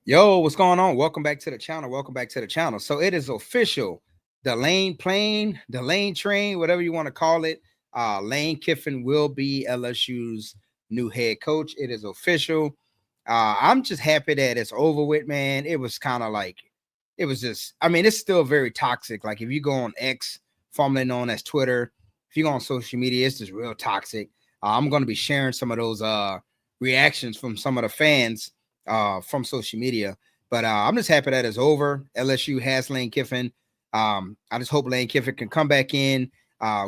Yo, what's going on? Welcome back to the channel. Welcome back to the channel. So it is official. The lane plane, the lane train, whatever you want to call it. Lane Kiffin will be LSU's new head coach. It is official. I'm just happy that it's over with, man. It was kind of like, it was just, I mean, it's still very toxic. Like if you go on X, formerly known as Twitter, if you go on social media, it's just real toxic. I'm going to be sharing some of those reactions from some of the fans from social media. But I'm just happy that it's over. LSU has Lane Kiffin. I just hope Lane Kiffin can come back in,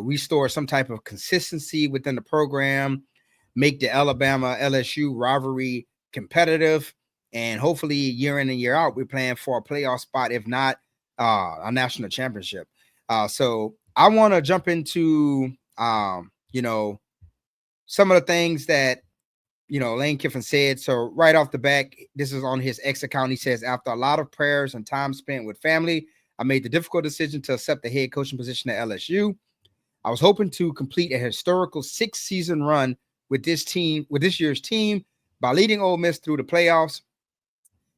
restore some type of consistency within the program, make the Alabama LSU rivalry competitive, and hopefully year in and year out, we're playing for a playoff spot, if not a national championship. So I want to jump into, some of the things that Lane Kiffin said. So right off the back, this is on his X account. He says, after a lot of prayers and time spent with family, I made the difficult decision to accept the head coaching position at LSU. I was hoping to complete a historical 6-season run with this year's team, by leading Ole Miss through the playoffs,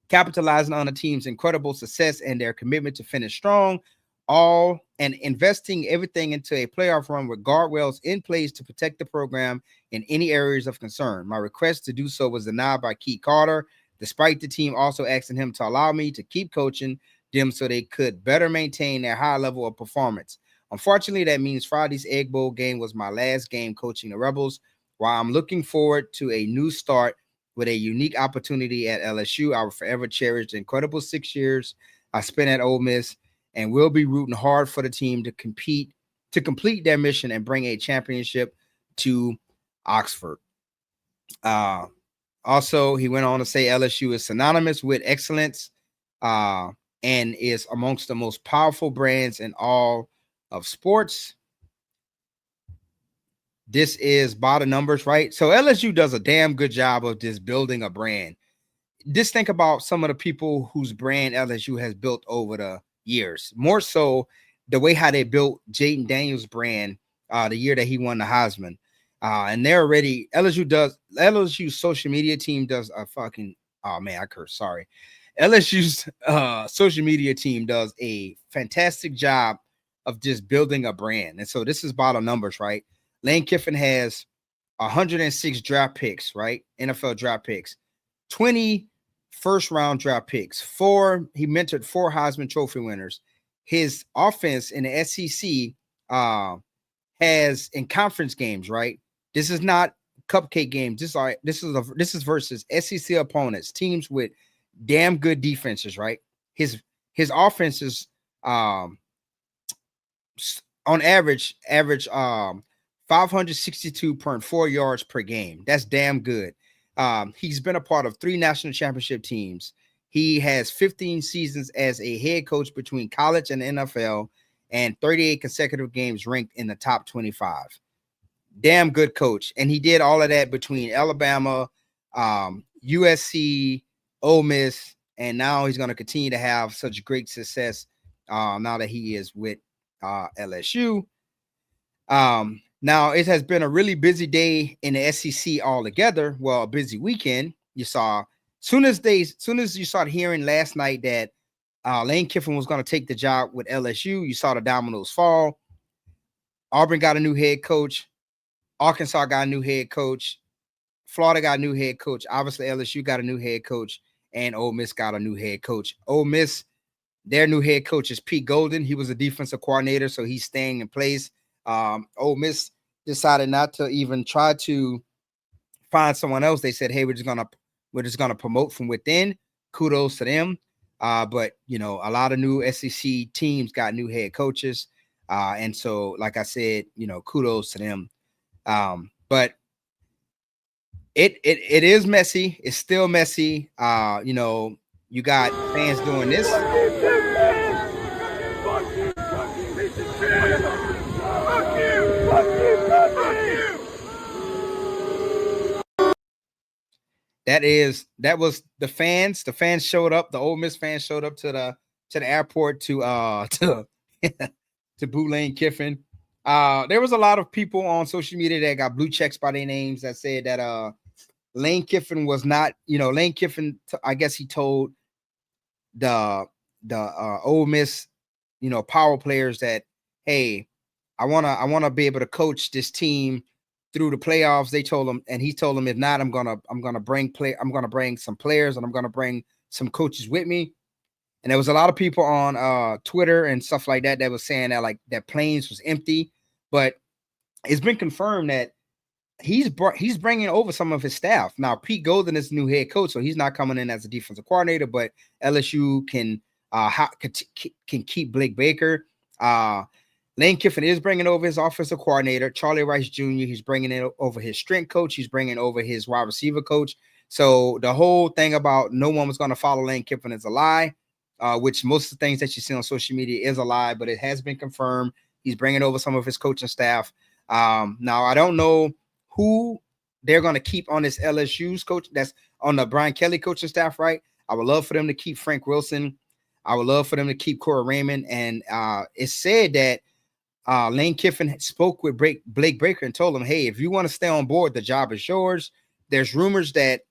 capitalizing on the team's incredible success and their commitment to finish strong, all and investing everything into a playoff run with guardrails in place to protect the program in any areas of concern. My request to do so was denied by Keith Carter, despite the team also asking him to allow me to keep coaching them so they could better maintain their high level of performance. Unfortunately, that means Friday's Egg Bowl game was my last game coaching the Rebels. While I'm looking forward to a new start with a unique opportunity at LSU, I will forever cherish the incredible 6 years I spent at Ole Miss, and will be rooting hard for the team to complete their mission and bring a championship to Oxford. Also, he went on to say LSU is synonymous with excellence and is amongst the most powerful brands in all of sports. This is by the numbers, right? So LSU does a damn good job of just building a brand. Just think about some of the people whose brand LSU has built over the years. More so the way how they built Jaden Daniels' brand the year that he won the Heisman. And they're already, LSU's social media team does a fucking, oh man, I curse, sorry. LSU's social media team does a fantastic job of just building a brand. And so this is by the numbers, right? Lane Kiffin has 106 draft picks, right? NFL draft picks, 20 first round draft picks, he mentored 4 Heisman Trophy winners. His offense in the SEC has in conference games, right? This is not cupcake games. This is versus SEC opponents, teams with damn good defenses, right? His offense is on average 562.4 yards per game. That's damn good. He's been a part of 3 national championship teams. He has 15 seasons as a head coach between college and NFL, and 38 consecutive games ranked in the top 25. Damn good coach. And he did all of that between Alabama, USC, Ole Miss, and now he's going to continue to have such great success now that he is with LSU. Now, it has been a really busy day in the SEC altogether. Well, a busy weekend. You saw, soon as you started hearing last night that Lane Kiffin was going to take the job with LSU, you saw the dominoes fall. Auburn got a new head coach. Arkansas got a new head coach. Florida got a new head coach. Obviously, LSU got a new head coach. And Ole Miss got a new head coach. Ole Miss, their new head coach is Pete Golden. He was a defensive coordinator, so he's staying in place. Ole Miss decided not to even try to find someone else. They said, "Hey, we're just gonna promote from within." Kudos to them. But a lot of new SEC teams got new head coaches, and so, like I said, kudos to them. But it is messy. It's still messy. You got fans doing this. That was the fans. The fans showed up. The Ole Miss fans showed up to the airport to boo Lane Kiffin. There was a lot of people on social media that got blue checks by their names that said that Lane Kiffin was not, Lane Kiffin, I guess he told the Ole Miss, power players that, hey, I wanna be able to coach this team through the playoffs. They told him, and he told them, if not, I'm gonna bring some players, and I'm gonna bring some coaches with me. And there was a lot of people on Twitter and stuff like that that was saying that, like, that Plains was empty, but it's been confirmed that he's bringing over some of his staff. Now, Pete Golden is the new head coach, so he's not coming in as a defensive coordinator, but LSU can keep Blake Baker. Lane Kiffin is bringing over his offensive coordinator, Charlie Rice Jr. He's bringing in over his strength coach. He's bringing over his wide receiver coach. So the whole thing about no one was going to follow Lane Kiffin is a lie, which most of the things that you see on social media is a lie, but it has been confirmed. He's bringing over some of his coaching staff. Now, I don't know who they're going to keep on this LSU's coach that's on the Brian Kelly coaching staff, right? I would love for them to keep Frank Wilson. I would love for them to keep Corey Raymond. And it's said that Lane Kiffin spoke with Blake Baker and told him, hey, if you want to stay on board, the job is yours. There's rumors that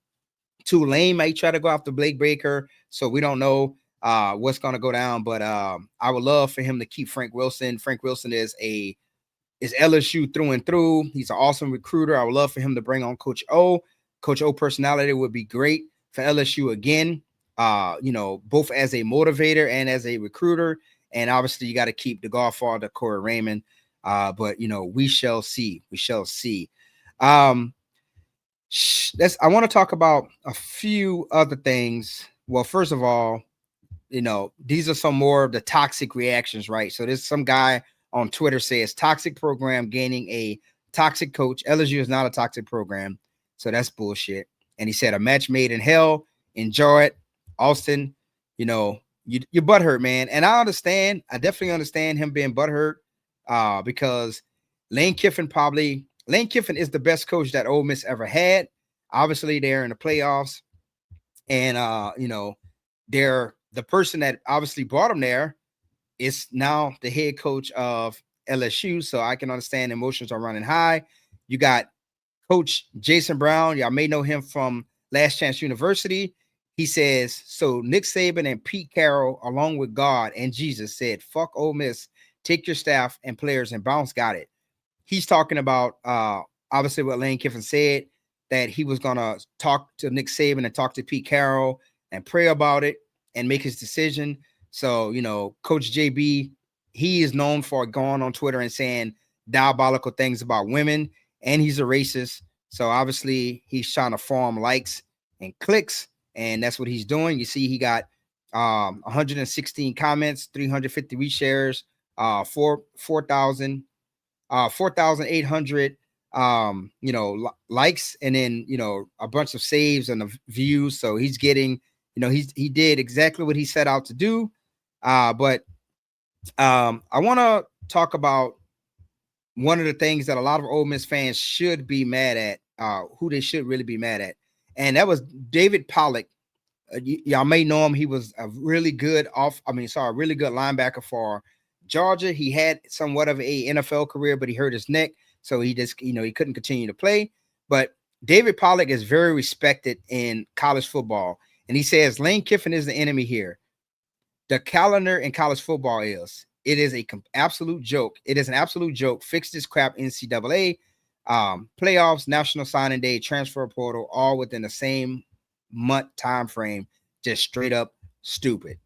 Tulane might try to go after Blake Baker, so we don't know what's going to go down. But I would love for him to keep Frank Wilson. Frank Wilson is LSU through and through. He's an awesome recruiter. I would love for him to bring on Coach O. Coach O personality would be great for LSU again, both as a motivator and as a recruiter. And obviously you got to keep the Godfather, Corey Raymond. But we shall see. We shall see. I want to talk about a few other things. Well, first of all, these are some more of the toxic reactions, right? So there's some guy on Twitter says toxic program gaining a toxic coach. LSU is not a toxic program, so that's bullshit. And he said a match made in hell. Enjoy it, Austin. You're butthurt, man. And I definitely understand him being butthurt because Lane Kiffin is the best coach that Ole Miss ever had. Obviously, they're in the playoffs, and they're the person that obviously brought him there is now the head coach of LSU. So I can understand emotions are running high. You got Coach Jason Brown. Y'all may know him from Last Chance University. He says, so Nick Saban and Pete Carroll, along with God and Jesus, said, fuck Ole Miss, take your staff and players and bounce. Got it. He's talking about obviously what Lane Kiffin said, that he was going to talk to Nick Saban and talk to Pete Carroll and pray about it and make his decision. So, Coach JB, he is known for going on Twitter and saying diabolical things about women, and he's a racist. So obviously he's trying to farm likes and clicks, and that's what he's doing. You see, he got 116 comments, 350 reshares, 4,800 likes, and then a bunch of saves and views. So he's getting, he did exactly what he set out to do. But I want to talk about one of the things that a lot of Ole Miss fans should be mad at, who they should really be mad at. And that was David Pollock. Y'all may know him. He was a really good really good linebacker for Georgia. He had somewhat of a NFL career, but he hurt his neck. So he just, he couldn't continue to play. But David Pollock is very respected in college football. And he says, Lane Kiffin is the enemy here. The calendar in college football it is an absolute joke. It is an absolute joke. Fix this crap, NCAA. Playoffs, National Signing Day, transfer portal, all within the same month time frame. Just straight up stupid.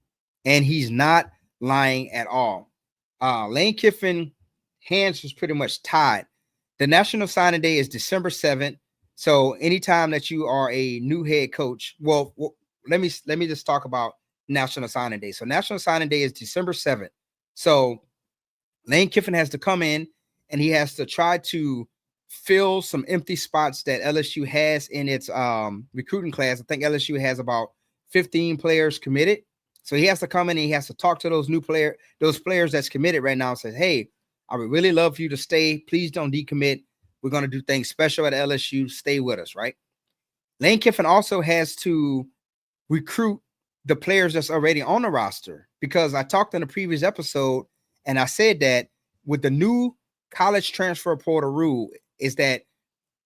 And he's not lying at all. Lane Kiffin hands was pretty much tied. The National Signing Day is December 7th. So anytime that you are a new head coach, well let me just talk about National Signing Day. So National Signing Day is December 7th. So Lane Kiffin has to come in and he has to try to fill some empty spots that LSU has in its recruiting class. I think LSU has about 15 players committed. So he has to come in and he has to talk to those players that's committed right now and say, hey, I would really love for you to stay. Please don't decommit. We're going to do things special at LSU. Stay with us, right? Lane Kiffin also has to recruit the players that's already on the roster, because I talked in the previous episode and I said that with the new college transfer portal rule is that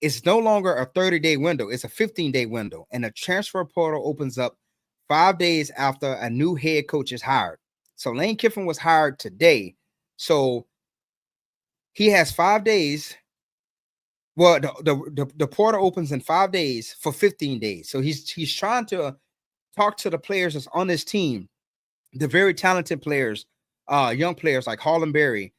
it's no longer a 30-day window. It's a 15-day window, and the transfer portal opens up 5 days after a new head coach is hired. So Lane Kiffin was hired today. So he has 5 days. Well, the portal opens in 5 days for 15 days. So he's trying to talk to the players that's on this team, the very talented players, young players like Harlem Berry,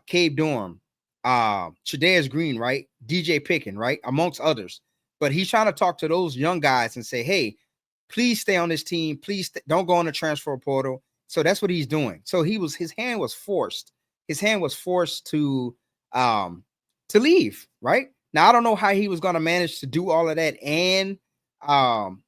Cade Dorm, Tre'Davious Green, right? DJ Pickens, right? Amongst others. But he's trying to talk to those young guys and say, hey, please stay on this team. Please don't go on the transfer portal. So that's what he's doing. So his hand was forced. His hand was forced to leave, right? Now I don't know how he was going to manage to do all of that and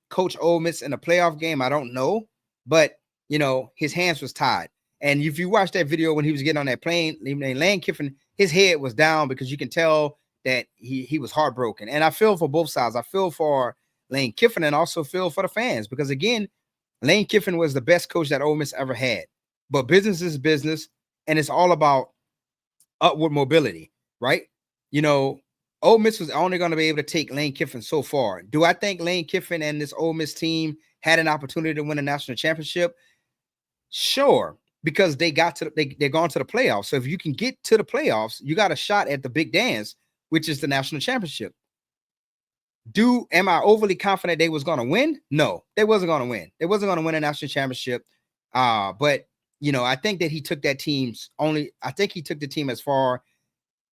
coach Ole Miss in a playoff game. I don't know, but his hands was tied. And if you watch that video when he was getting on that plane, Lane Kiffin, his head was down because you can tell that he was heartbroken. And I feel for both sides. I feel for Lane Kiffin and also feel for the fans because, again, Lane Kiffin was the best coach that Ole Miss ever had. But business is business, and it's all about upward mobility, right? Ole Miss was only going to be able to take Lane Kiffin so far. Do I think Lane Kiffin and this Ole Miss team had an opportunity to win a national championship? Sure, because they're gone to the playoffs. So if you can get to the playoffs, you got a shot at the big dance, which is the national championship. Am I overly confident they was going to win? No, they wasn't going to win. They wasn't going to win a national championship. But I think that he took that team's I think he took the team as far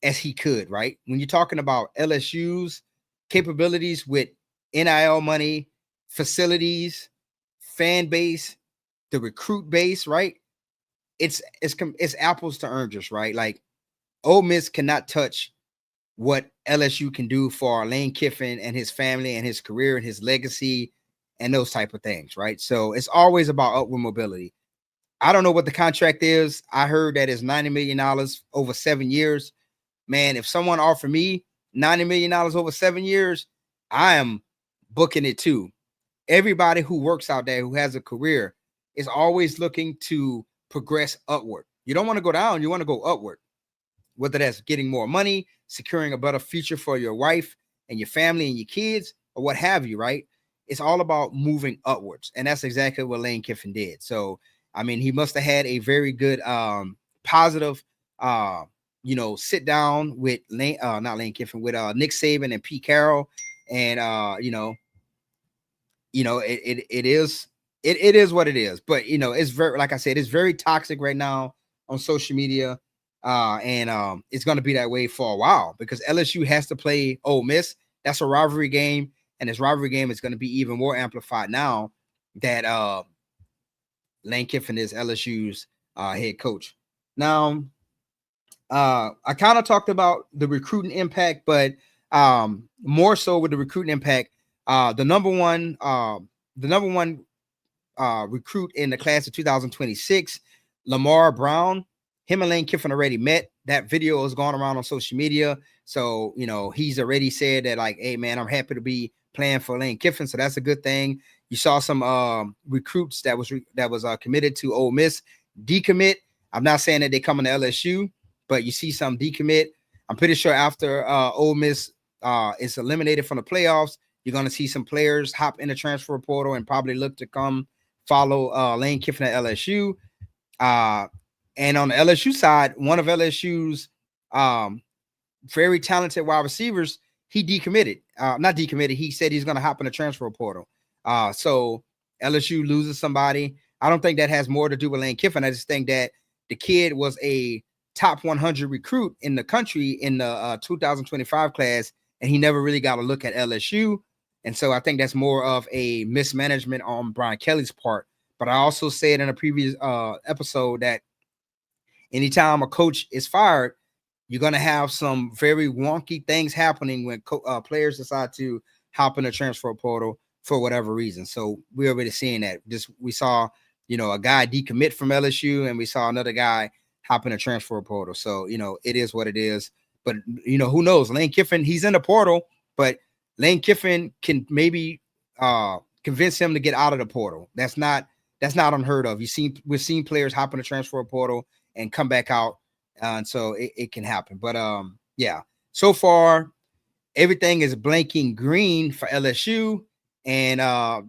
as he could, right? When you're talking about LSU's capabilities with NIL money, facilities, fan base, the recruit base, right? It's apples to oranges, right? Like Ole Miss cannot touch what LSU can do for Lane Kiffin and his family and his career and his legacy and those type of things, right? So it's always about upward mobility. I don't know what the contract is. I heard that it's $90 million over 7 years. Man, if someone offered me $90 million over 7 years, I am booking it too. Everybody who works out there, who has a career, is always looking to progress upward. You don't want to go down. You want to go upward, whether that's getting more money, securing a better future for your wife and your family and your kids, or what have you, right? It's all about moving upwards. And that's exactly what Lane Kiffin did. So, I mean, he must have had a very good, positive, sit down with not Lane Kiffin, with Nick Saban and Pete Carroll. And, it is what it is. But, it's very, like I said, it's very toxic right now on social media. And it's going to be that way for a while because LSU has to play Ole Miss. That's a rivalry game. And this rivalry game is going to be even more amplified now that Lane Kiffin is LSU's head coach. Now, I kind of talked about the recruiting impact, but more so with the recruiting impact, the number one recruit in the class of 2026, Lamar Brown, him and Lane Kiffin already met. That video is going around on social media. So, he's already said that, like, hey, man, I'm happy to be playing for Lane Kiffin. So that's a good thing. You saw some recruits that was committed to Ole Miss decommit. I'm not saying that they come into LSU, but you see some decommit. I'm pretty sure after Ole Miss is eliminated from the playoffs, you're going to see some players hop in the transfer portal and probably look to come follow Lane Kiffin at LSU. And on the LSU side, one of LSU's very talented wide receivers, he decommitted. Not decommitted. He said he's going to hop in the transfer portal. So LSU loses somebody. I don't think that has more to do with Lane Kiffin. I just think that the kid was a top 100 recruit in the country in the 2025 class, and he never really got a look at LSU. And so I think that's more of a mismanagement on Brian Kelly's part. But I also said in a previous episode that anytime a coach is fired, you're going to have some very wonky things happening when players decide to hop in the transfer portal for whatever reason. So we're already seeing that. We saw, a guy decommit from LSU, and we saw another guy hop in the transfer portal. So, it is what it is. But, who knows? Lane Kiffin, he's in the portal, but Lane Kiffin can maybe convince him to get out of the portal. That's not unheard of. We've seen players hop in the transfer portal and come back out. And so it can happen. But yeah, so far everything is blanking green for LSU. And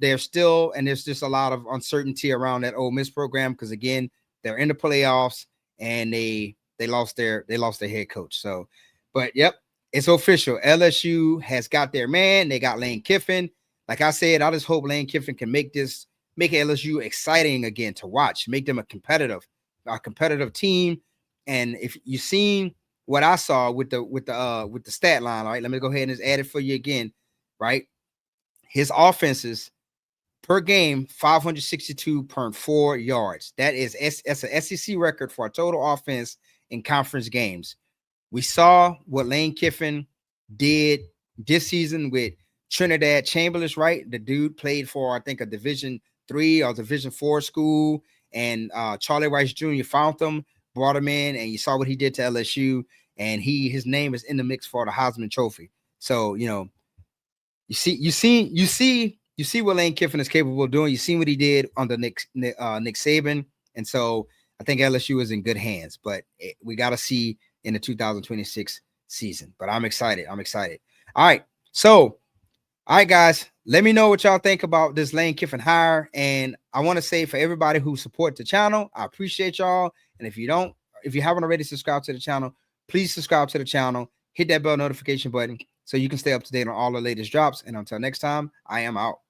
there's just a lot of uncertainty around that Ole Miss program because again, they're in the playoffs and they lost their head coach. So, but yep, it's official. LSU has got their man. They got Lane Kiffin. Like I said, I just hope Lane Kiffin can make LSU exciting again to watch, make them a competitive team. And if you seen what I saw with the stat line, all right, let me go ahead and just add it for you again, right? His offenses per game, 562.4 yards. That's an SEC record for a total offense in conference games. We saw what Lane Kiffin did this season with Trinidad Chamberlain, right? The dude played for, I think, a Division III or Division IV school, and Charlie Rice Jr. found him, brought him in, and you saw what he did to LSU, and his name is in the mix for the Heisman Trophy. So, you see what Lane Kiffin is capable of doing. You see what he did under Nick Saban, and so I think LSU is in good hands. But we got to see in the 2026 season. But I'm excited. All right. So, all right, guys, let me know what y'all think about this Lane Kiffin hire. And I want to say for everybody who supports the channel, I appreciate y'all. And if you haven't already subscribed to the channel, please subscribe to the channel, hit that bell notification button so you can stay up to date on all the latest drops. And until next time, I am out.